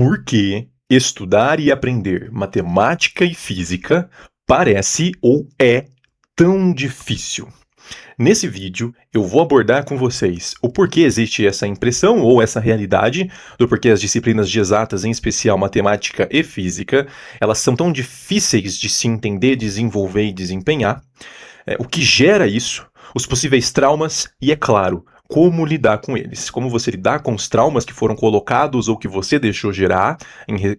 Por que estudar e aprender matemática e física parece ou é tão difícil? Nesse vídeo, eu vou abordar com vocês o porquê existe essa impressão ou essa realidade do porquê as disciplinas de exatas, em especial matemática e física, elas são tão difíceis de se entender, desenvolver e desempenhar, o que gera isso, os possíveis traumas e, é claro, como lidar com eles. Como você lidar com os traumas que foram colocados ou que você deixou gerar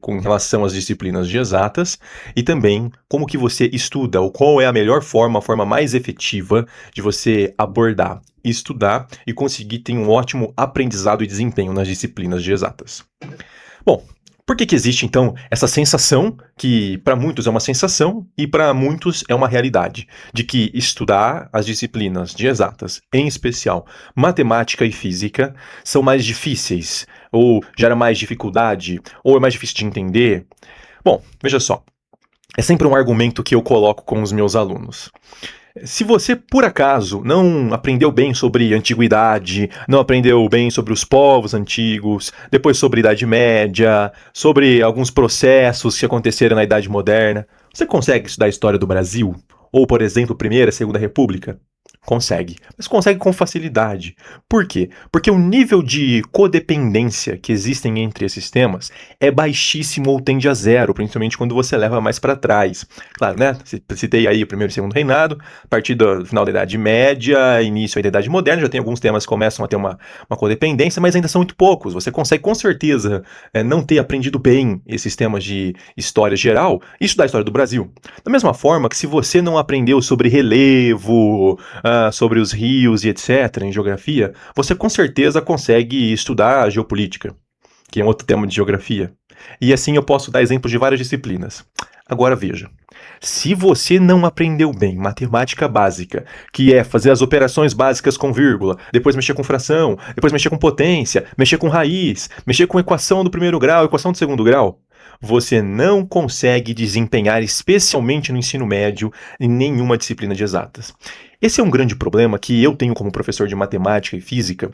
com relação às disciplinas de exatas, e também como que você estuda, ou qual é a melhor forma, a forma mais efetiva de você abordar, estudar e conseguir ter um ótimo aprendizado e desempenho nas disciplinas de exatas. Bom, por que existe, então, essa sensação, que para muitos é uma sensação e para muitos é uma realidade, de que estudar as disciplinas de exatas, em especial matemática e física, são mais difíceis, ou gera mais dificuldade, ou é mais difícil de entender? Bom, veja só, é sempre um argumento que eu coloco com os meus alunos. Se você, por acaso, não aprendeu bem sobre antiguidade, não aprendeu bem sobre os povos antigos, depois sobre a Idade Média, sobre alguns processos que aconteceram na Idade Moderna, você consegue estudar a história do Brasil? Ou, por exemplo, Primeira e Segunda República? Consegue, mas consegue com facilidade. Por quê? Porque o nível de codependência que existem entre esses temas é baixíssimo ou tende a zero, principalmente quando você leva mais para trás. Claro, né? Citei aí o primeiro e segundo reinado, a partir do final da Idade Média, início da Idade Moderna, já tem alguns temas que começam a ter uma codependência, mas ainda são muito poucos. Você consegue com certeza não ter aprendido bem esses temas de história geral e estudar a história do Brasil. Da mesma forma que se você não aprendeu sobre relevo, sobre os rios e etc. em geografia, você com certeza consegue estudar a geopolítica, que é um outro tema de geografia. E assim eu posso dar exemplos de várias disciplinas. Agora veja, se você não aprendeu bem matemática básica, que é fazer as operações básicas com vírgula, depois mexer com fração, depois mexer com potência, mexer com raiz, mexer com equação do primeiro grau, equação do segundo grau, você não consegue desempenhar, especialmente no ensino médio, em nenhuma disciplina de exatas. Esse é um grande problema que eu tenho como professor de matemática e física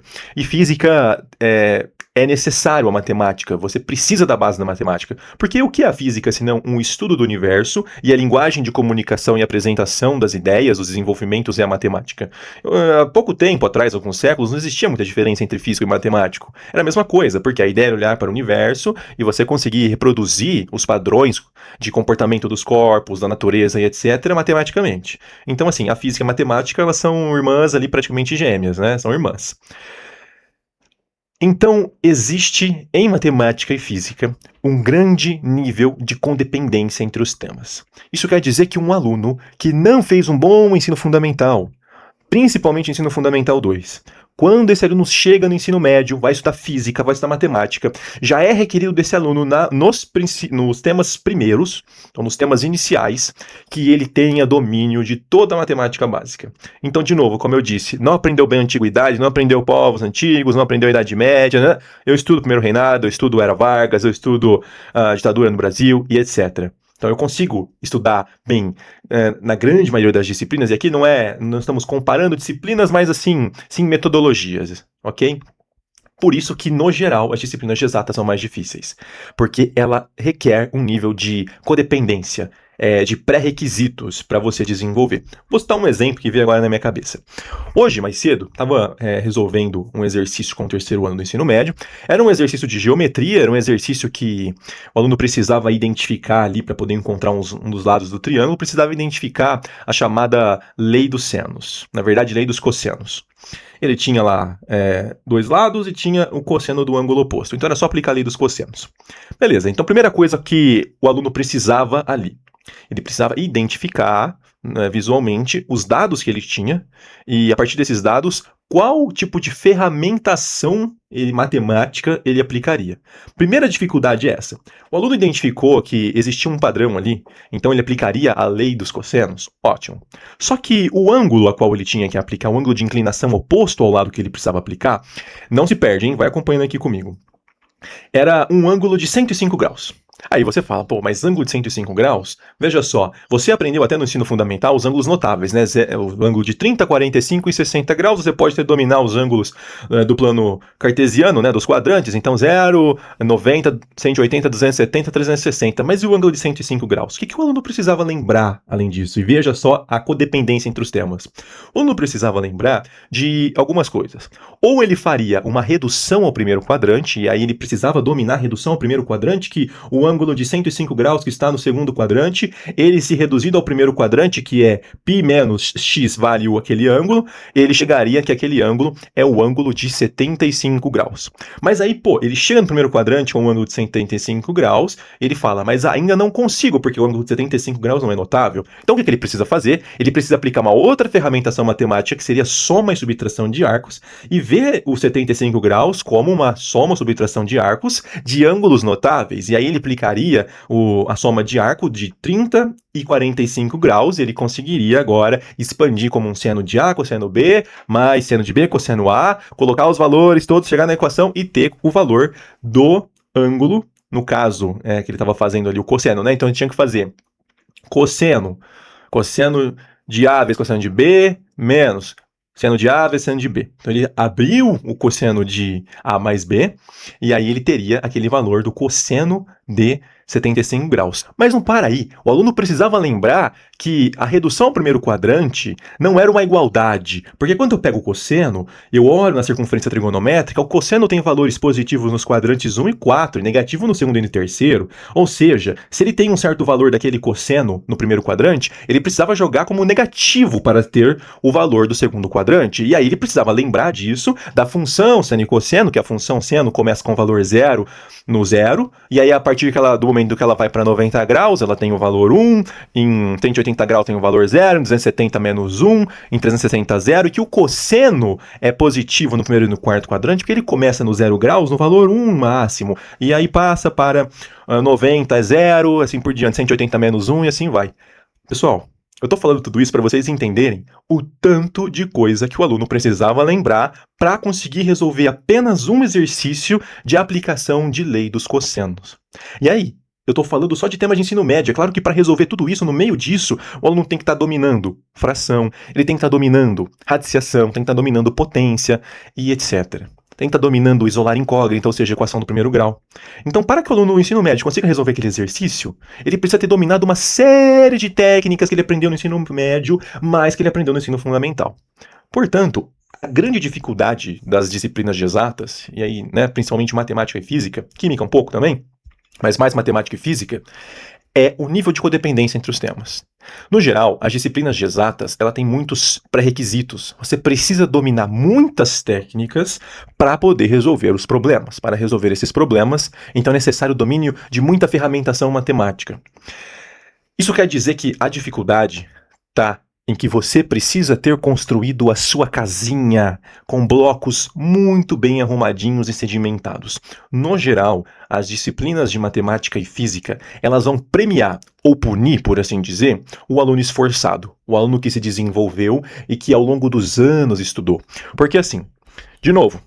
é necessário a matemática, você precisa da base da matemática, porque o que é a física senão um estudo do universo e a linguagem de comunicação e apresentação das ideias, os desenvolvimentos é a matemática. Há pouco tempo atrás, alguns séculos, não existia muita diferença entre físico e matemático, era a mesma coisa, porque a ideia era olhar para o universo e você conseguir reproduzir os padrões de comportamento dos corpos, da natureza e etc. matematicamente. Então assim, a física e a matemática, elas são irmãs ali praticamente gêmeas, né? São irmãs. Então, existe em matemática e física um grande nível de codependência entre os temas. Isso quer dizer que um aluno que não fez um bom ensino fundamental, principalmente ensino fundamental 2, quando esse aluno chega no ensino médio, vai estudar física, vai estudar matemática, já é requerido desse aluno nos temas primeiros, então nos temas iniciais, que ele tenha domínio de toda a matemática básica. Então, de novo, como eu disse, não aprendeu bem a antiguidade, não aprendeu povos antigos, não aprendeu a Idade Média, né? Eu estudo o Primeiro Reinado, eu estudo Era Vargas, eu estudo a ditadura no Brasil e etc. Então eu consigo estudar bem na grande maioria das disciplinas, e aqui não estamos comparando disciplinas, mas assim, sim metodologias, ok? Por isso que, no geral, as disciplinas de exatas são mais difíceis, porque ela requer um nível de codependência, de pré-requisitos para você desenvolver. Vou citar um exemplo que veio agora na minha cabeça. Hoje, mais cedo, estava resolvendo um exercício com o terceiro ano do ensino médio. Era um exercício de geometria, era um exercício que o aluno precisava identificar ali para poder encontrar um dos lados do triângulo, precisava identificar a chamada lei dos senos, na verdade, lei dos cossenos. Ele tinha lá dois lados e tinha o cosseno do ângulo oposto. Então era só aplicar a lei dos cossenos. Beleza, então a primeira coisa que o aluno precisava ali, ele precisava identificar visualmente os dados que ele tinha e, a partir desses dados, qual tipo de ferramentação matemática ele aplicaria. Primeira dificuldade é essa. O aluno identificou que existia um padrão ali, então ele aplicaria a lei dos cossenos. Ótimo. Só que o ângulo a qual ele tinha que aplicar, o ângulo de inclinação oposto ao lado que ele precisava aplicar, não se perde, hein? Vai acompanhando aqui comigo. Era um ângulo de 105 graus. Aí você fala, pô, mas ângulo de 105 graus? Veja só, você aprendeu até no ensino fundamental os ângulos notáveis, né? O ângulo de 30, 45 e 60 graus, você pode dominar os ângulos do plano cartesiano, né? Dos quadrantes, então 0, 90, 180, 270, 360. Mas e o ângulo de 105 graus? O que o aluno precisava lembrar além disso? E veja só a codependência entre os temas. O aluno precisava lembrar de algumas coisas. Ou ele faria uma redução ao primeiro quadrante, e aí ele precisava dominar a redução ao primeiro quadrante, que o ângulo de 105 graus que está no segundo quadrante, ele se reduzido ao primeiro quadrante, que é π menos x vale aquele ângulo, ele chegaria que aquele ângulo é o ângulo de 75 graus. Mas aí, pô, ele chega no primeiro quadrante com um ângulo de 75 graus, ele fala, mas ainda não consigo, porque o ângulo de 75 graus não é notável. Então o que ele precisa fazer? Ele precisa aplicar uma outra ferramentação matemática, que seria soma e subtração de arcos, e ver o 75 graus como uma soma ou subtração de arcos de ângulos notáveis. E aí ele aplicaria a soma de arco de 30 e 45 graus, e ele conseguiria agora expandir como um seno de A, cosseno B, mais seno de B, cosseno A, colocar os valores todos, chegar na equação e ter o valor do ângulo, no caso, que ele estava fazendo ali o cosseno, né? Então ele tinha que fazer cosseno de A vezes cosseno de B, menos seno de A vezes seno de B. Então ele abriu o cosseno de A mais B, e aí ele teria aquele valor do cosseno de 75 graus. Mas não para aí. O aluno precisava lembrar que a redução ao primeiro quadrante não era uma igualdade, porque quando eu pego o cosseno, eu olho na circunferência trigonométrica, o cosseno tem valores positivos nos quadrantes 1 e 4 e negativo no segundo e no terceiro, ou seja, se ele tem um certo valor daquele cosseno no primeiro quadrante, ele precisava jogar como negativo para ter o valor do segundo quadrante, e aí ele precisava lembrar disso, da função seno e cosseno, que a função seno começa com o valor 0 no 0, e aí a partir do momento que ela vai para 90 graus, ela tem o valor 1, em 180 graus tem o valor 0, em 270 menos 1, em 360 0, e que o cosseno é positivo no primeiro e no quarto quadrante, porque ele começa no 0 graus no valor 1 máximo, e aí passa para 90 é 0, assim por diante, 180 menos 1 e assim vai. Pessoal, eu tô falando tudo isso para vocês entenderem o tanto de coisa que o aluno precisava lembrar para conseguir resolver apenas um exercício de aplicação de lei dos cossenos. E aí, eu tô falando só de temas de ensino médio. É claro que para resolver tudo isso, no meio disso, o aluno tem que estar dominando fração, ele tem que estar dominando radiciação, tem que estar dominando potência e etc. Tem que estar dominando isolar incógnita, ou seja, equação do primeiro grau. Então, para que o aluno no ensino médio consiga resolver aquele exercício, ele precisa ter dominado uma série de técnicas que ele aprendeu no ensino médio, mais que ele aprendeu no ensino fundamental. Portanto, a grande dificuldade das disciplinas de exatas, e aí, né, principalmente matemática e física, química um pouco também, mas mais matemática e física, é o nível de codependência entre os temas. No geral, as disciplinas de exatas, ela tem muitos pré-requisitos. Você precisa dominar muitas técnicas para poder resolver os problemas. Para resolver esses problemas, então é necessário o domínio de muita ferramentação matemática. Isso quer dizer que a dificuldade está em que você precisa ter construído a sua casinha com blocos muito bem arrumadinhos e sedimentados. No geral, as disciplinas de matemática e física, elas vão premiar ou punir, por assim dizer, o aluno esforçado, o aluno que se desenvolveu e que ao longo dos anos estudou. Porque assim, de novo,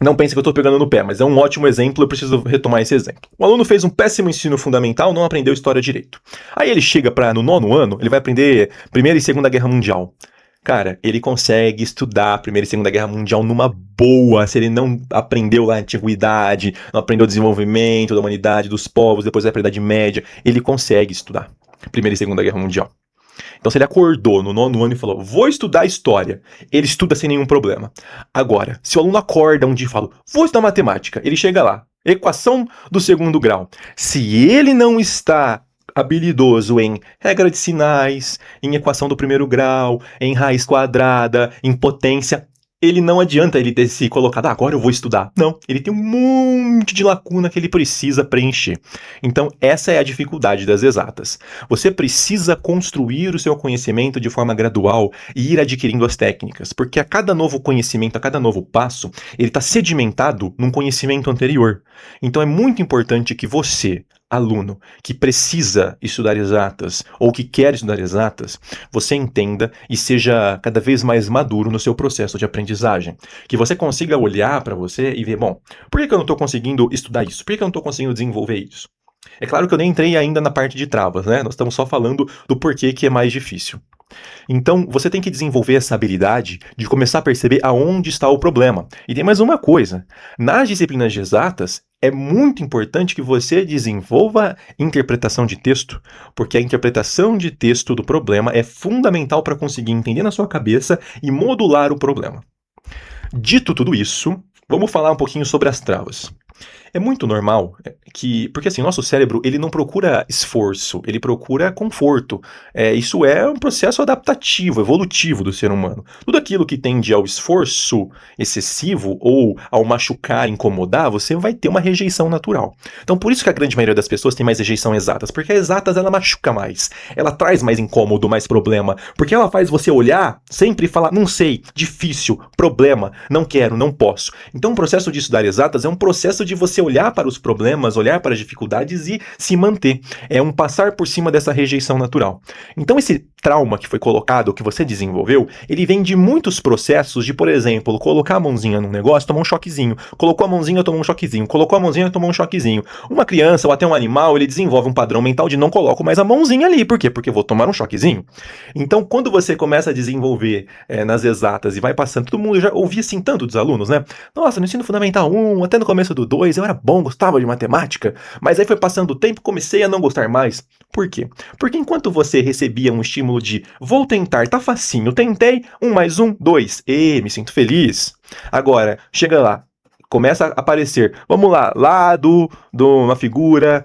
não pense que eu estou pegando no pé, mas é um ótimo exemplo, eu preciso retomar esse exemplo. O aluno fez um péssimo ensino fundamental, não aprendeu história direito. Aí ele chega no 9º ano, ele vai aprender Primeira e Segunda Guerra Mundial. Cara, ele consegue estudar a Primeira e Segunda Guerra Mundial numa boa, se ele não aprendeu lá a antiguidade, não aprendeu o desenvolvimento da humanidade, dos povos, depois vai para a Idade Média, ele consegue estudar Primeira e Segunda Guerra Mundial. Então, se ele acordou no 9º ano e falou, vou estudar história, ele estuda sem nenhum problema. Agora, se o aluno acorda um dia e fala, vou estudar matemática, ele chega lá, equação do segundo grau. Se ele não está habilidoso em regra de sinais, em equação do primeiro grau, em raiz quadrada, em potência, ele não adianta ele ter se colocado, agora eu vou estudar. Não, ele tem um monte de lacuna que ele precisa preencher. Então, essa é a dificuldade das exatas. Você precisa construir o seu conhecimento de forma gradual e ir adquirindo as técnicas, porque a cada novo conhecimento, a cada novo passo, ele está sedimentado num conhecimento anterior. Então, é muito importante que você, aluno que precisa estudar exatas ou que quer estudar exatas, você entenda e seja cada vez mais maduro no seu processo de aprendizagem. Que você consiga olhar para você e ver, bom, por que eu não estou conseguindo estudar isso? Por que eu não estou conseguindo desenvolver isso? É claro que eu nem entrei ainda na parte de travas, né? Nós estamos só falando do porquê que é mais difícil. Então, você tem que desenvolver essa habilidade de começar a perceber aonde está o problema. E tem mais uma coisa: nas disciplinas de exatas, é muito importante que você desenvolva interpretação de texto, porque a interpretação de texto do problema é fundamental para conseguir entender na sua cabeça e modular o problema. Dito tudo isso, vamos falar um pouquinho sobre as travas. É muito normal porque assim, nosso cérebro, ele não procura esforço, ele procura conforto. Isso é um processo adaptativo, evolutivo do ser humano. Tudo aquilo que tende ao esforço excessivo ou ao machucar, incomodar, você vai ter uma rejeição natural. Então, por isso que a grande maioria das pessoas tem mais rejeição exatas, porque as exatas, ela machuca mais, ela traz mais incômodo, mais problema, porque ela faz você olhar sempre e falar, não sei, difícil, problema, não quero, não posso. Então, o processo de estudar exatas é um processo de você olhar para os problemas, olhar para as dificuldades e se manter. É um passar por cima dessa rejeição natural. Então, esse trauma que foi colocado, que você desenvolveu, ele vem de muitos processos de, por exemplo, colocar a mãozinha num negócio, tomar um choquezinho. Colocou a mãozinha, tomou um choquezinho. Colocou a mãozinha, tomou um choquezinho. Uma criança ou até um animal, ele desenvolve um padrão mental de não coloco mais a mãozinha ali. Por quê? Porque eu vou tomar um choquezinho. Então, quando você começa a desenvolver nas exatas e vai passando, todo mundo já ouvia assim tanto dos alunos, né? Nossa, no ensino fundamental 1, até no começo do 2, eu era bom, gostava de matemática, mas aí foi passando o tempo, comecei a não gostar mais. Por quê? Porque enquanto você recebia um estímulo de vou tentar, tá facinho, tentei, 1 mais 1, 2, me sinto feliz. Agora, chega lá, começa a aparecer, vamos lá, lado de uma figura,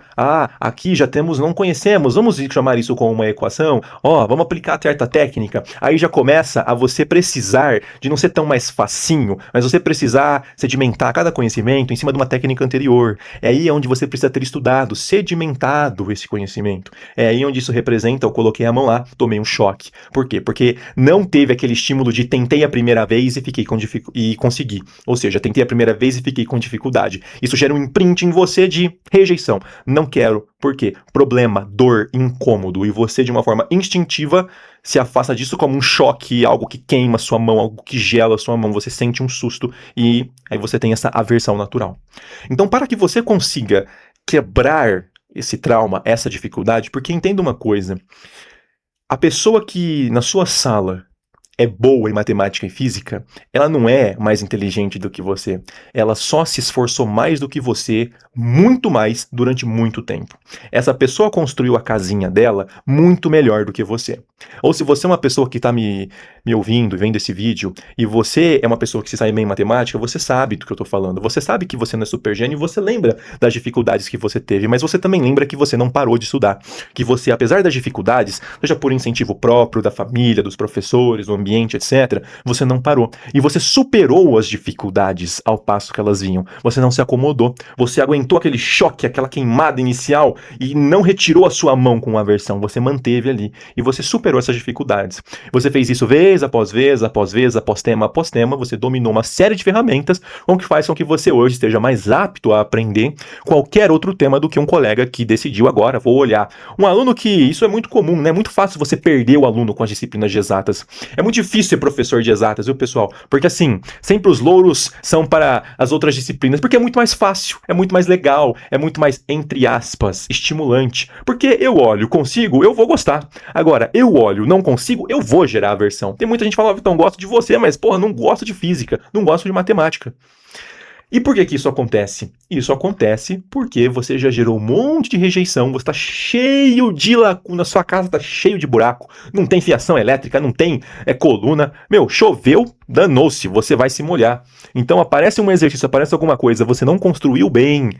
aqui já temos, não conhecemos, vamos chamar isso como uma equação, vamos aplicar a certa técnica, aí já começa a você precisar de não ser tão mais facinho, mas você precisar sedimentar cada conhecimento em cima de uma técnica anterior, é aí onde você precisa ter estudado, sedimentado esse conhecimento, é aí onde isso representa, eu coloquei a mão lá, tomei um choque, por quê? Porque não teve aquele estímulo de tentei a primeira vez e fiquei e consegui, ou seja, tentei a primeira vez e fiquei com dificuldade. Isso gera um imprint em você de rejeição. Não quero. Por quê? Problema, dor, incômodo. E você, de uma forma instintiva, se afasta disso como um choque, algo que queima sua mão, algo que gela sua mão. Você sente um susto e aí você tem essa aversão natural. Então, para que você consiga quebrar esse trauma, essa dificuldade, porque entenda uma coisa. A pessoa que na sua sala é boa em matemática e física, ela não é mais inteligente do que você. Ela só se esforçou mais do que você, muito mais, durante muito tempo. Essa pessoa construiu a casinha dela muito melhor do que você. Ou se você é uma pessoa que está me ouvindo, vendo esse vídeo, e você é uma pessoa que se sai bem em matemática, você sabe do que eu estou falando. Você sabe que você não é super gênio e você lembra das dificuldades que você teve, mas você também lembra que você não parou de estudar. Que você, apesar das dificuldades, seja por incentivo próprio, da família, dos professores, do ambiente, etc., você não parou. E você superou as dificuldades ao passo que elas vinham. Você não se acomodou. Você aguentou aquele choque, aquela queimada inicial e não retirou a sua mão com aversão. Você manteve ali. E você superou essas dificuldades. Você fez isso vez após vez, após vez, após tema. Você dominou uma série de ferramentas com que faz com que você hoje esteja mais apto a aprender qualquer outro tema do que um colega que decidiu agora, vou olhar. Um aluno que, isso é muito comum, né? É muito fácil você perder o aluno com as disciplinas de exatas. É muito difícil ser professor de exatas, viu, pessoal? Porque assim, sempre os louros são para as outras disciplinas, porque é muito mais fácil, é muito mais legal, é muito mais, entre aspas, estimulante. Porque eu olho, consigo, eu vou gostar. Agora, eu olho, não consigo, eu vou gerar aversão. Tem muita gente que fala, Vitão, gosto de você, mas, porra, não gosto de física, não gosto de matemática. E por que isso acontece? Isso acontece porque você já gerou um monte de rejeição, você está cheio de lacuna, sua casa está cheio de buraco, não tem fiação elétrica, não tem coluna. Meu, choveu, danou-se, você vai se molhar. Então aparece um exercício, aparece alguma coisa, você não construiu bem,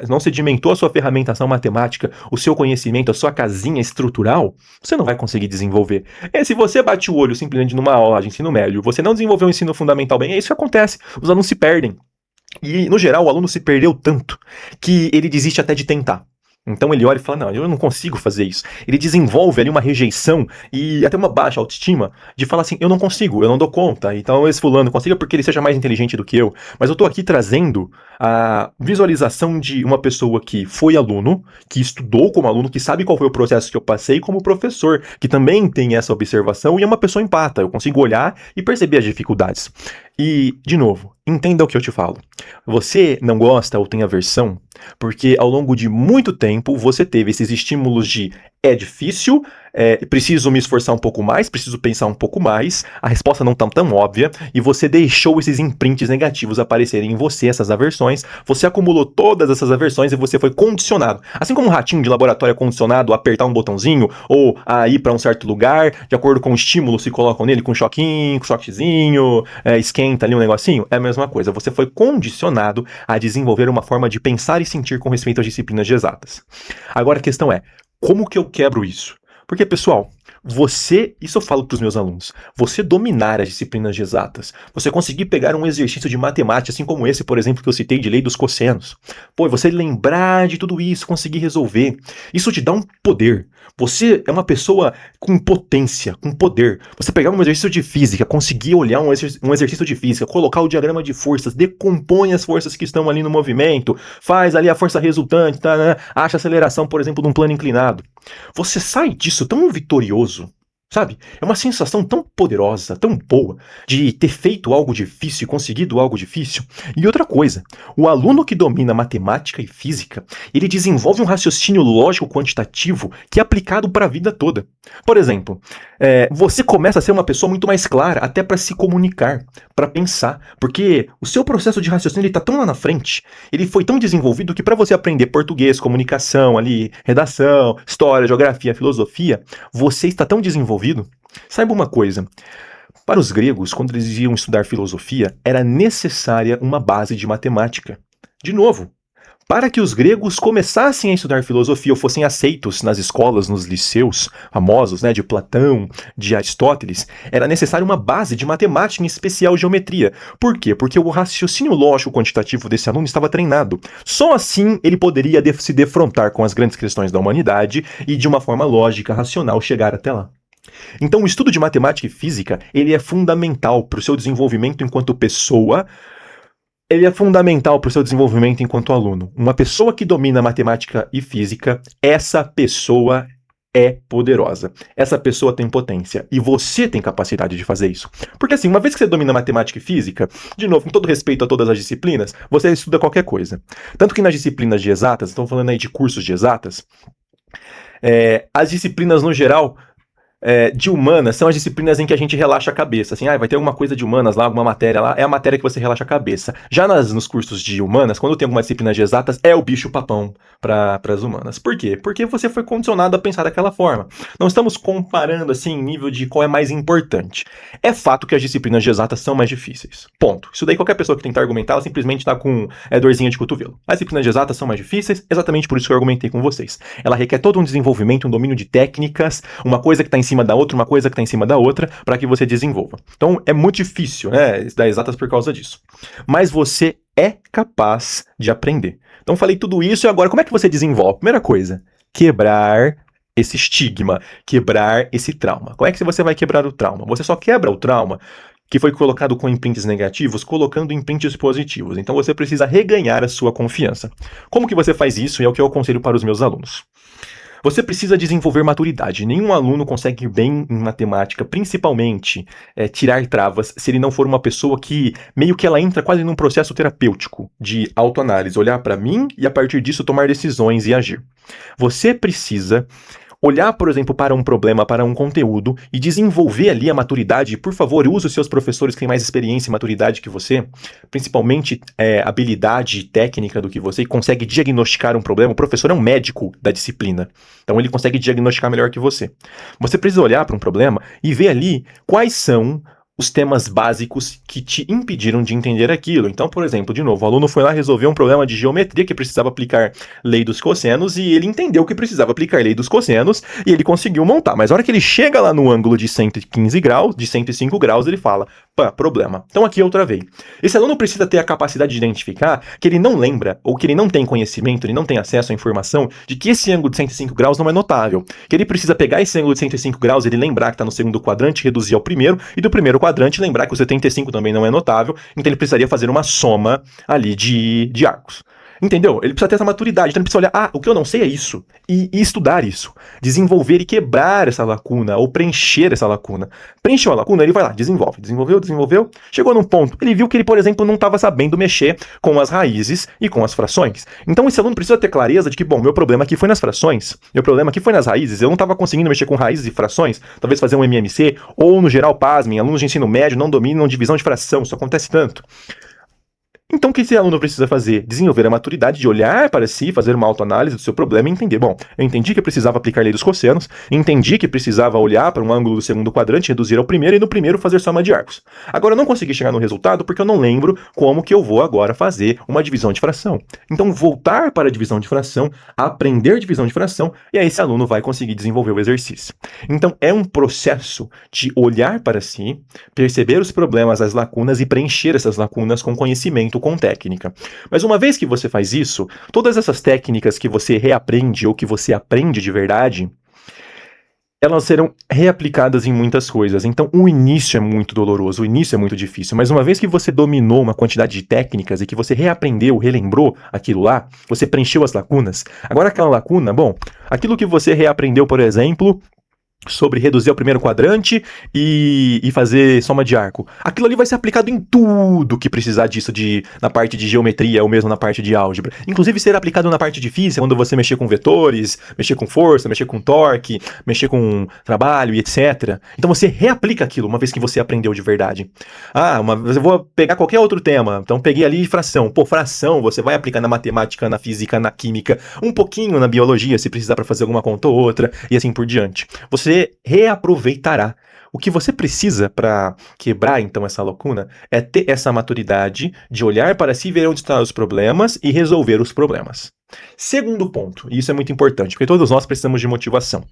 não sedimentou a sua ferramentação matemática, o seu conhecimento, a sua casinha estrutural, você não vai conseguir desenvolver. Se você bate o olho simplesmente numa aula de ensino médio, você não desenvolveu o ensino fundamental bem, é isso que acontece, os alunos se perdem. E, no geral, o aluno se perdeu tanto que ele desiste até de tentar. Então ele olha e fala, não, eu não consigo fazer isso. Ele desenvolve ali uma rejeição e até uma baixa autoestima de falar assim, eu não consigo, eu não dou conta. Então esse fulano consiga porque ele seja mais inteligente do que eu. Mas eu tô aqui trazendo a visualização de uma pessoa que foi aluno, que estudou como aluno, que sabe qual foi o processo que eu passei como professor, que também tem essa observação e é uma pessoa empata. Eu consigo olhar e perceber as dificuldades. E, de novo, entenda o que eu te falo. Você não gosta ou tem aversão porque ao longo de muito tempo você teve esses estímulos de é difícil, preciso me esforçar um pouco mais, preciso pensar um pouco mais, a resposta não tá tão óbvia, e você deixou esses imprints negativos aparecerem em você, essas aversões, você acumulou todas essas aversões e você foi condicionado. Assim como um ratinho de laboratório é condicionado a apertar um botãozinho ou a ir para um certo lugar, de acordo com o estímulo se colocam nele, com um choquinho, com um choquezinho, esquenta ali um negocinho, é a mesma coisa. Você foi condicionado a desenvolver uma forma de pensar e sentir com respeito às disciplinas de exatas. Agora a questão é, como que eu quebro isso? Porque, pessoal, isso eu falo para os meus alunos, você dominar as disciplinas de exatas, você conseguir pegar um exercício de matemática, assim como esse, por exemplo, que eu citei de lei dos cossenos, você lembrar de tudo isso, conseguir resolver, isso te dá um poder. Você é uma pessoa com potência, com poder. Você pegar um exercício de física, conseguir olhar um exercício de física, colocar o diagrama de forças, decompõe as forças que estão ali no movimento, faz ali a força resultante, tá, né? Acha a aceleração, por exemplo, de um plano inclinado. Você sai disso tão vitorioso, sabe? É uma sensação tão poderosa, tão boa, de ter feito algo difícil e conseguido algo difícil. E outra coisa, o aluno que domina matemática e física, ele desenvolve um raciocínio lógico quantitativo que é aplicado para a vida toda. Por exemplo, você começa a ser uma pessoa muito mais clara, até para se comunicar, para pensar, porque o seu processo de raciocínio está tão lá na frente, ele foi tão desenvolvido que para você aprender português, comunicação, ali, redação, história, geografia, filosofia, você está tão desenvolvido. Saiba uma coisa, para os gregos, quando eles iam estudar filosofia, era necessária uma base de matemática. De novo, para que os gregos começassem a estudar filosofia ou fossem aceitos nas escolas, nos liceus famosos, né, de Platão, de Aristóteles, era necessária uma base de matemática, em especial geometria. Por quê? Porque o raciocínio lógico quantitativo desse aluno estava treinado. Só assim ele poderia se defrontar com as grandes questões da humanidade e, de uma forma lógica, racional, chegar até lá. Então, o estudo de matemática e física, ele é fundamental para o seu desenvolvimento enquanto pessoa, ele é fundamental para o seu desenvolvimento enquanto aluno. Uma pessoa que domina matemática e física, essa pessoa é poderosa. Essa pessoa tem potência. E você tem capacidade de fazer isso. Porque assim, uma vez que você domina matemática e física, de novo, com todo respeito a todas as disciplinas, você estuda qualquer coisa. Tanto que nas disciplinas de exatas, estão falando aí de cursos de exatas, as disciplinas no geral de humanas são as disciplinas em que a gente relaxa a cabeça. Assim, vai ter alguma coisa de humanas lá, alguma matéria lá, é a matéria que você relaxa a cabeça. Já nos cursos de humanas, quando tem alguma disciplina de exatas, é o bicho-papão para as humanas. Por quê? Porque você foi condicionado a pensar daquela forma. Não estamos comparando, assim, nível de qual é mais importante. É fato que as disciplinas de exatas são mais difíceis. Ponto. Isso daí qualquer pessoa que tentar argumentar, ela simplesmente está com dorzinha de cotovelo. As disciplinas de exatas são mais difíceis, exatamente por isso que eu argumentei com vocês. Ela requer todo um desenvolvimento, um domínio de técnicas, uma coisa que está em cima da outra, uma coisa que está em cima da outra, para que você desenvolva. Então, é muito difícil, né, estudar exatas por causa disso. Mas você é capaz de aprender. Então, falei tudo isso e agora, como é que você desenvolve? Primeira coisa, quebrar esse estigma, quebrar esse trauma. Como é que você vai quebrar o trauma? Você só quebra o trauma que foi colocado com imprints negativos, colocando imprints positivos. Então, você precisa reganhar a sua confiança. Como que você faz isso? E é o que eu aconselho para os meus alunos. Você precisa desenvolver maturidade. Nenhum aluno consegue ir bem em matemática, principalmente tirar travas, se ele não for uma pessoa que meio que ela entra quase num processo terapêutico de autoanálise, olhar para mim e a partir disso tomar decisões e agir. Você precisa olhar, por exemplo, para um problema, para um conteúdo e desenvolver ali a maturidade. Por favor, use os seus professores que têm mais experiência e maturidade que você, principalmente habilidade técnica do que você, e consegue diagnosticar um problema. O professor é um médico da disciplina, então ele consegue diagnosticar melhor que você. Você precisa olhar para um problema e ver ali quais são os temas básicos que te impediram de entender aquilo. Então, por exemplo, de novo, o aluno foi lá resolver um problema de geometria que precisava aplicar lei dos cossenos e ele entendeu que precisava aplicar lei dos cossenos e ele conseguiu montar. Mas a hora que ele chega lá no ângulo de 115 graus, de 105 graus, ele fala, problema. Então aqui eu travei. Esse aluno precisa ter a capacidade de identificar que ele não lembra ou que ele não tem conhecimento, ele não tem acesso à informação de que esse ângulo de 105 graus não é notável. Que ele precisa pegar esse ângulo de 105 graus, ele lembrar que está no segundo quadrante, reduzir ao primeiro, e do primeiro quadrante lembrar que o 75 também não é notável, então ele precisaria fazer uma soma ali de arcos. Entendeu? Ele precisa ter essa maturidade, então ele precisa olhar, o que eu não sei é isso, e estudar isso, desenvolver e quebrar essa lacuna, ou preencher essa lacuna. Preencheu a lacuna, ele vai lá, desenvolveu, chegou num ponto, ele viu que ele, por exemplo, não estava sabendo mexer com as raízes e com as frações. Então esse aluno precisa ter clareza de que, bom, meu problema aqui foi nas frações, meu problema aqui foi nas raízes, eu não estava conseguindo mexer com raízes e frações, talvez fazer um MMC, ou no geral, pasmem, alunos de ensino médio não dominam divisão de fração, isso acontece tanto. Então, o que esse aluno precisa fazer? Desenvolver a maturidade de olhar para si, fazer uma autoanálise do seu problema e entender. Bom, eu entendi que eu precisava aplicar a lei dos cossenos, entendi que precisava olhar para um ângulo do segundo quadrante, reduzir ao primeiro e no primeiro fazer soma de arcos. Agora, eu não consegui chegar no resultado porque eu não lembro como que eu vou agora fazer uma divisão de fração. Então, voltar para a divisão de fração, aprender divisão de fração, e aí esse aluno vai conseguir desenvolver o exercício. Então, é um processo de olhar para si, perceber os problemas, as lacunas e preencher essas lacunas com conhecimento, com técnica. Mas uma vez que você faz isso, todas essas técnicas que você reaprende ou que você aprende de verdade, elas serão reaplicadas em muitas coisas. Então, o início é muito doloroso, o início é muito difícil, mas uma vez que você dominou uma quantidade de técnicas e que você reaprendeu, relembrou aquilo lá, você preencheu as lacunas, agora aquela lacuna, bom, aquilo que você reaprendeu, por exemplo, sobre reduzir ao primeiro quadrante e fazer soma de arco. Aquilo ali vai ser aplicado em tudo que precisar disso na parte de geometria ou mesmo na parte de álgebra. Inclusive ser aplicado na parte de física, quando você mexer com vetores, mexer com força, mexer com torque, mexer com trabalho e etc. Então você reaplica aquilo uma vez que você aprendeu de verdade. Eu vou pegar qualquer outro tema. Então peguei ali fração. Pô, fração você vai aplicar na matemática, na física, na química, um pouquinho na biologia, se precisar para fazer alguma conta ou outra, e assim por diante. Você reaproveitará. O que você precisa para quebrar, então, essa lacuna é ter essa maturidade de olhar para si, ver onde estão os problemas e resolver os problemas. Segundo ponto, e isso é muito importante, porque todos nós precisamos de motivação.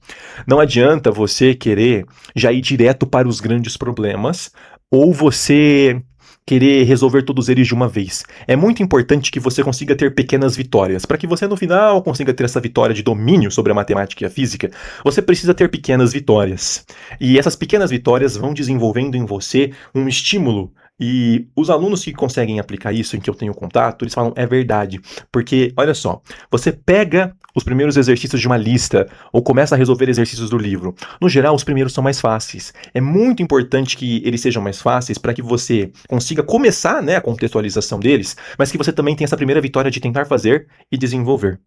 Não adianta você querer já ir direto para os grandes problemas, ou você querer resolver todos eles de uma vez. É muito importante que você consiga ter pequenas vitórias. Para que você no final consiga ter essa vitória de domínio sobre a matemática e a física, você precisa ter pequenas vitórias. E essas pequenas vitórias vão desenvolvendo em você um estímulo. E os alunos que conseguem aplicar isso, em que eu tenho contato, eles falam, é verdade. Porque, olha só, você pega os primeiros exercícios de uma lista ou começa a resolver exercícios do livro. No geral, os primeiros são mais fáceis. É muito importante que eles sejam mais fáceis para que você consiga começar, a contextualização deles, mas que você também tenha essa primeira vitória de tentar fazer e desenvolver.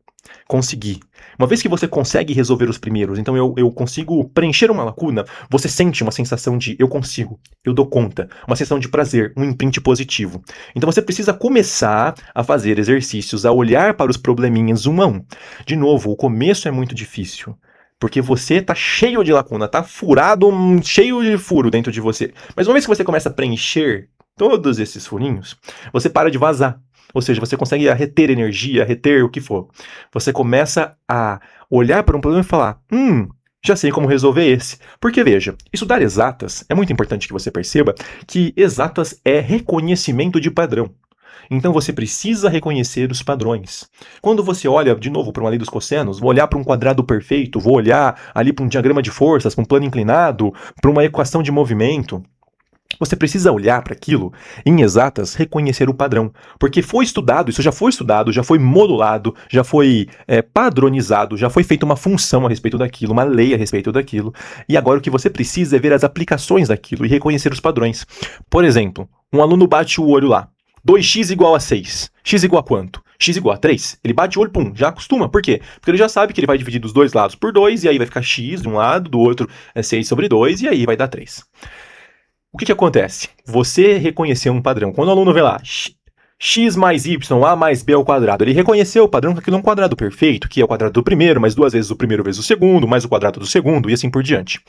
Conseguir. Uma vez que você consegue resolver os primeiros, então eu consigo preencher uma lacuna, você sente uma sensação de eu consigo, eu dou conta, uma sensação de prazer, um imprint positivo. Então você precisa começar a fazer exercícios, a olhar para os probleminhas um a um. De novo, o começo é muito difícil, porque você tá cheio de lacuna, tá furado, cheio de furo dentro de você. Mas uma vez que você começa a preencher todos esses furinhos, você para de vazar. Ou seja, você consegue reter energia, reter o que for. Você começa a olhar para um problema e falar, já sei como resolver esse. Porque, veja, estudar exatas, é muito importante que você perceba que exatas é reconhecimento de padrão. Então você precisa reconhecer os padrões. Quando você olha, de novo, para uma lei dos cossenos, vou olhar para um quadrado perfeito, vou olhar ali para um diagrama de forças, para um plano inclinado, para uma equação de movimento, você precisa olhar para aquilo, em exatas, reconhecer o padrão. Porque foi estudado, isso já foi modulado, já foi padronizado, já foi feita uma função a respeito daquilo, uma lei a respeito daquilo. E agora o que você precisa é ver as aplicações daquilo e reconhecer os padrões. Por exemplo, um aluno bate o olho lá. 2x igual a 6. X igual a quanto? X igual a 3. Ele bate o olho, já acostuma. Por quê? Porque ele já sabe que ele vai dividir dos dois lados por 2, e aí vai ficar x de um lado, do outro é 6 sobre 2, e aí vai dar 3. O que acontece? Você reconheceu um padrão. Quando o aluno vê lá, x mais y, a mais b ao quadrado, ele reconheceu o padrão que aquilo é um quadrado perfeito, que é o quadrado do primeiro, mais 2 vezes o primeiro vezes o segundo, mais o quadrado do segundo, e assim por diante.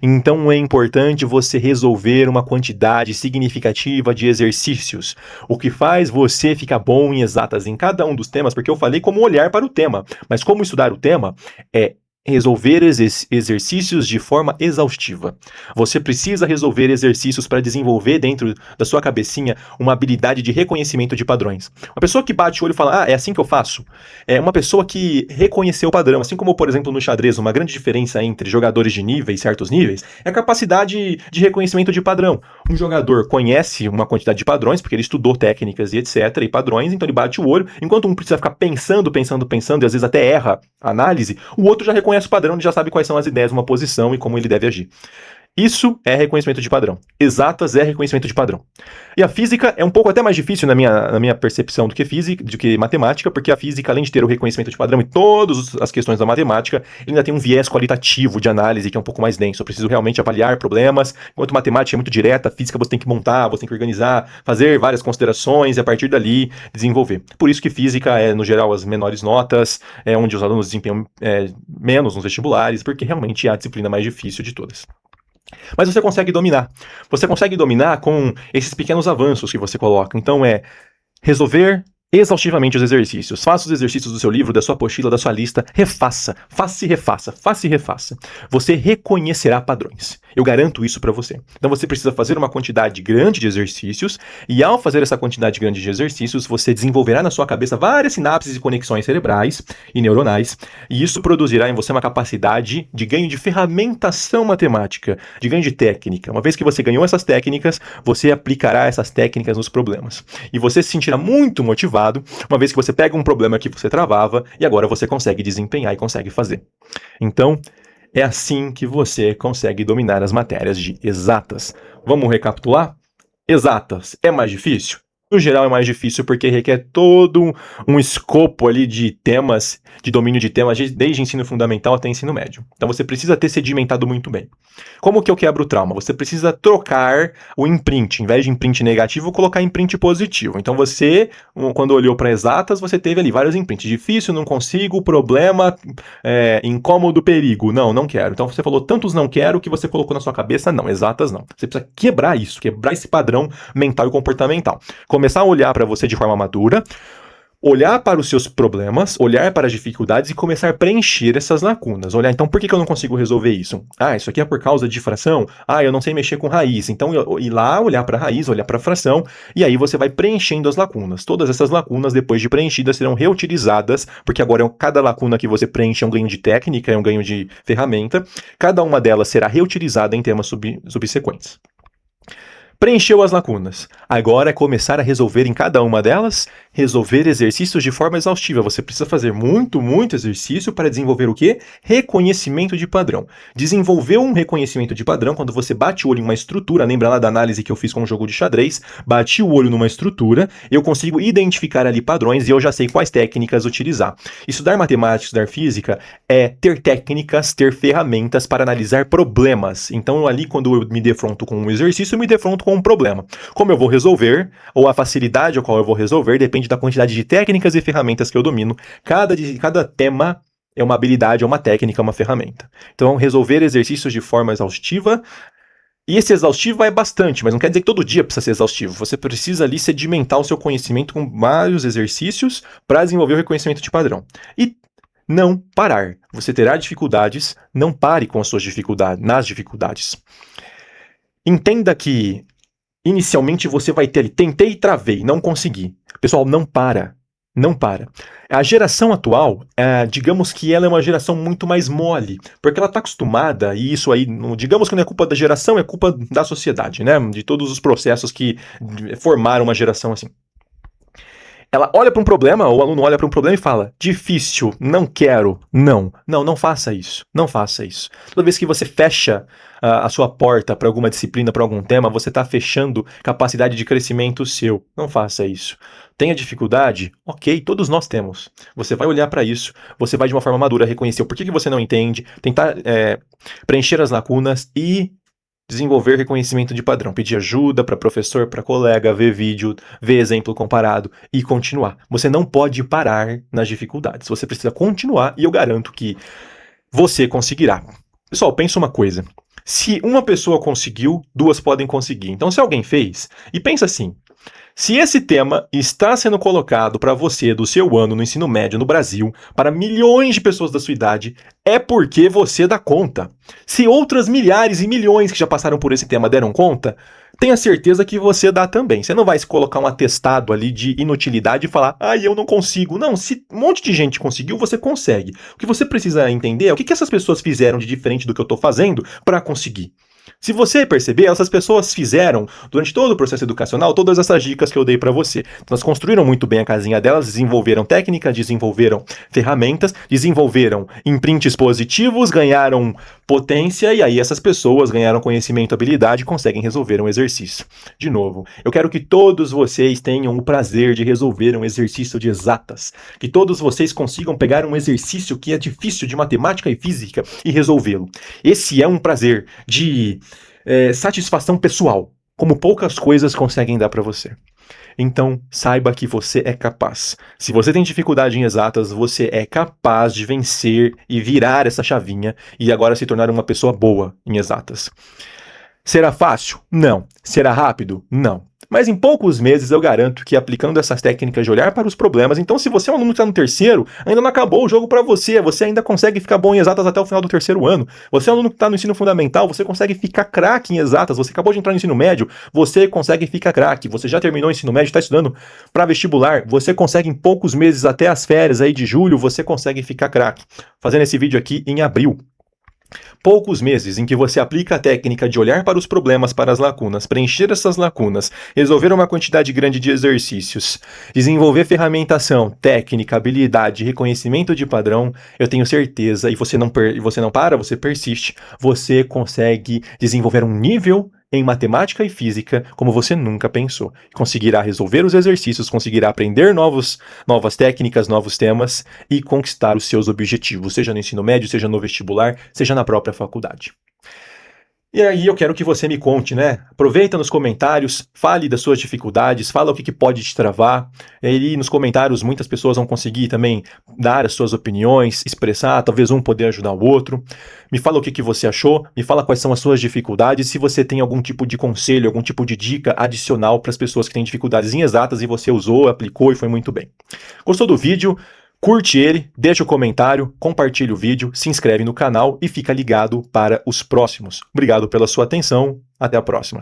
Então é importante você resolver uma quantidade significativa de exercícios, o que faz você ficar bom em exatas em cada um dos temas, porque eu falei como olhar para o tema, mas como estudar o tema é resolver exercícios de forma exaustiva. Você precisa resolver exercícios para desenvolver dentro da sua cabecinha uma habilidade de reconhecimento de padrões. Uma pessoa que bate o olho e fala, é assim que eu faço, é uma pessoa que reconheceu o padrão. Assim como, por exemplo, no xadrez, uma grande diferença entre jogadores de níveis, certos níveis, é a capacidade de reconhecimento de padrão. Um jogador conhece uma quantidade de padrões, porque ele estudou técnicas e etc, e padrões, então ele bate o olho, enquanto um precisa ficar pensando, e às vezes até erra a análise, o outro já reconhece o padrão e já sabe quais são as ideias de uma posição e como ele deve agir. Isso é reconhecimento de padrão. Exatas é reconhecimento de padrão. E a física é um pouco até mais difícil na minha percepção do que matemática, porque a física, além de ter o reconhecimento de padrão e todas as questões da matemática, ele ainda tem um viés qualitativo de análise que é um pouco mais denso. Eu preciso realmente avaliar problemas, enquanto matemática é muito direta, a física você tem que montar, você tem que organizar, fazer várias considerações e a partir dali desenvolver. Por isso que física é, no geral, as menores notas, é onde os alunos desempenham menos nos vestibulares, porque realmente é a disciplina mais difícil de todas. Mas você consegue dominar. Você consegue dominar com esses pequenos avanços que você coloca. Então é resolver exaustivamente os exercícios. Faça os exercícios do seu livro, da sua apostila, da sua lista. Refaça. Faça e refaça. Faça e refaça. Você reconhecerá padrões. Eu garanto isso para você. Então você precisa fazer uma quantidade grande de exercícios e ao fazer essa quantidade grande de exercícios, você desenvolverá na sua cabeça várias sinapses e conexões cerebrais e neuronais e isso produzirá em você uma capacidade de ganho de ferramentação matemática, de ganho de técnica. Uma vez que você ganhou essas técnicas, você aplicará essas técnicas nos problemas. E você se sentirá muito motivado, uma vez que você pega um problema que você travava e agora você consegue desempenhar e consegue fazer. Então, é assim que você consegue dominar as matérias de exatas. Vamos recapitular? Exatas é mais difícil? No geral é mais difícil porque requer todo um escopo ali de temas, de domínio de temas, desde ensino fundamental até ensino médio. Então você precisa ter sedimentado muito bem. Como que eu quebro o trauma? Você precisa trocar o imprint. Em vez de imprint negativo, colocar imprint positivo. Então você, quando olhou para exatas, você teve ali vários imprints. Difícil, não consigo, problema, incômodo, perigo. Não, não quero. Então você falou tantos não quero que você colocou na sua cabeça, não, exatas não. Você precisa quebrar isso, quebrar esse padrão mental e comportamental. Começar a olhar para você de forma madura, olhar para os seus problemas, olhar para as dificuldades e começar a preencher essas lacunas. Olhar, então, por que eu não consigo resolver isso? Isso aqui é por causa de fração? Eu não sei mexer com raiz. Então, ir lá, olhar para a raiz, olhar para a fração, e aí você vai preenchendo as lacunas. Todas essas lacunas, depois de preenchidas, serão reutilizadas, porque agora cada lacuna que você preenche é um ganho de técnica, é um ganho de ferramenta. Cada uma delas será reutilizada em temas subsequentes. Preencheu as lacunas. Agora é começar a resolver em cada uma delas, resolver exercícios de forma exaustiva. Você precisa fazer muito exercício para desenvolver o quê? Reconhecimento de padrão. Desenvolver um reconhecimento de padrão quando você bate o olho em uma estrutura, lembra lá da análise que eu fiz com o jogo de xadrez? Bati o olho numa estrutura, eu consigo identificar ali padrões e eu já sei quais técnicas utilizar. Estudar matemática, estudar física é ter técnicas, ter ferramentas para analisar problemas. Então ali quando eu me defronto com um exercício, eu me defronto com um problema. Como eu vou resolver, ou a facilidade ao qual eu vou resolver, depende da quantidade de técnicas e ferramentas que eu domino. Cada tema é uma habilidade, é uma técnica, é uma ferramenta. Então, resolver exercícios de forma exaustiva. E esse exaustivo é bastante, mas não quer dizer que todo dia precisa ser exaustivo. Você precisa ali sedimentar o seu conhecimento com vários exercícios para desenvolver o reconhecimento de padrão. E não parar. Você terá dificuldades, não pare com as suas dificuldades, nas dificuldades. Entenda que inicialmente você vai ter ali, tentei e travei, não consegui. Pessoal, não para. Não para. A geração atual, digamos que ela é uma geração muito mais mole, porque ela está acostumada, e isso aí, digamos que não é culpa da geração, é culpa da sociedade, né? De todos os processos que formaram uma geração assim. Ela olha para um problema, o aluno olha para um problema e fala, difícil, não quero, não faça isso, não faça isso. Toda vez que você fecha a sua porta para alguma disciplina, para algum tema, você está fechando capacidade de crescimento seu, não faça isso. Tenha dificuldade? Ok, todos nós temos. Você vai olhar para isso, você vai de uma forma madura reconhecer o porquê que você não entende, tentar preencher as lacunas e desenvolver reconhecimento de padrão, pedir ajuda para professor, para colega, ver vídeo, ver exemplo comparado e continuar. Você não pode parar nas dificuldades, você precisa continuar e eu garanto que você conseguirá. Pessoal, pensa uma coisa, se uma pessoa conseguiu, duas podem conseguir. Então se alguém fez, e pensa assim, Se esse tema está sendo colocado para você do seu ano no ensino médio no Brasil, para milhões de pessoas da sua idade, é porque você dá conta. Se outras milhares e milhões que já passaram por esse tema deram conta, tenha certeza que você dá também. Você não vai se colocar um atestado ali de inutilidade e falar, eu não consigo. Não, se um monte de gente conseguiu, você consegue. O que você precisa entender é o que essas pessoas fizeram de diferente do que eu estou fazendo para conseguir. Se você perceber, essas pessoas fizeram, durante todo o processo educacional, todas essas dicas que eu dei para você. Então, elas construíram muito bem a casinha delas, desenvolveram técnica, desenvolveram ferramentas, desenvolveram imprints positivos, ganharam potência, e aí essas pessoas ganharam conhecimento, habilidade e conseguem resolver um exercício. De novo, eu quero que todos vocês tenham o prazer de resolver um exercício de exatas. Que todos vocês consigam pegar um exercício que é difícil de matemática e física e resolvê-lo. Esse é um prazer de satisfação pessoal, como poucas coisas conseguem dar para você. Então, saiba que você é capaz. Se você tem dificuldade em exatas, você é capaz de vencer e virar essa chavinha e agora se tornar uma pessoa boa em exatas. Será fácil? Não. Será rápido? Não. Mas em poucos meses eu garanto que aplicando essas técnicas de olhar para os problemas, então se você é um aluno que está no terceiro, ainda não acabou o jogo para você, você ainda consegue ficar bom em exatas até o final do terceiro ano. Você é um aluno que está no ensino fundamental, você consegue ficar craque em exatas, você acabou de entrar no ensino médio, você consegue ficar craque, você já terminou o ensino médio, está estudando para vestibular, você consegue em poucos meses até as férias aí de julho, você consegue ficar craque. Fazendo esse vídeo aqui em abril. Poucos meses em que você aplica a técnica de olhar para os problemas, para as lacunas, preencher essas lacunas, resolver uma quantidade grande de exercícios, desenvolver ferramentação, técnica, habilidade, reconhecimento de padrão, eu tenho certeza, e você não para, você persiste, você consegue desenvolver um nível em matemática e física como você nunca pensou. Conseguirá resolver os exercícios, conseguirá aprender novas técnicas, novos temas e conquistar os seus objetivos, seja no ensino médio, seja no vestibular, seja na própria faculdade. E aí eu quero que você me conte, né? Aproveita nos comentários, fale das suas dificuldades, fala o que pode te travar. E aí nos comentários muitas pessoas vão conseguir também dar as suas opiniões, expressar, talvez um poder ajudar o outro. Me fala o que você achou, me fala quais são as suas dificuldades, se você tem algum tipo de conselho, algum tipo de dica adicional para as pessoas que têm dificuldades em exatas e você usou, aplicou e foi muito bem. Gostou do vídeo? Curte ele, deixa o comentário, compartilha o vídeo, se inscreve no canal e fica ligado para os próximos. Obrigado pela sua atenção, até a próxima.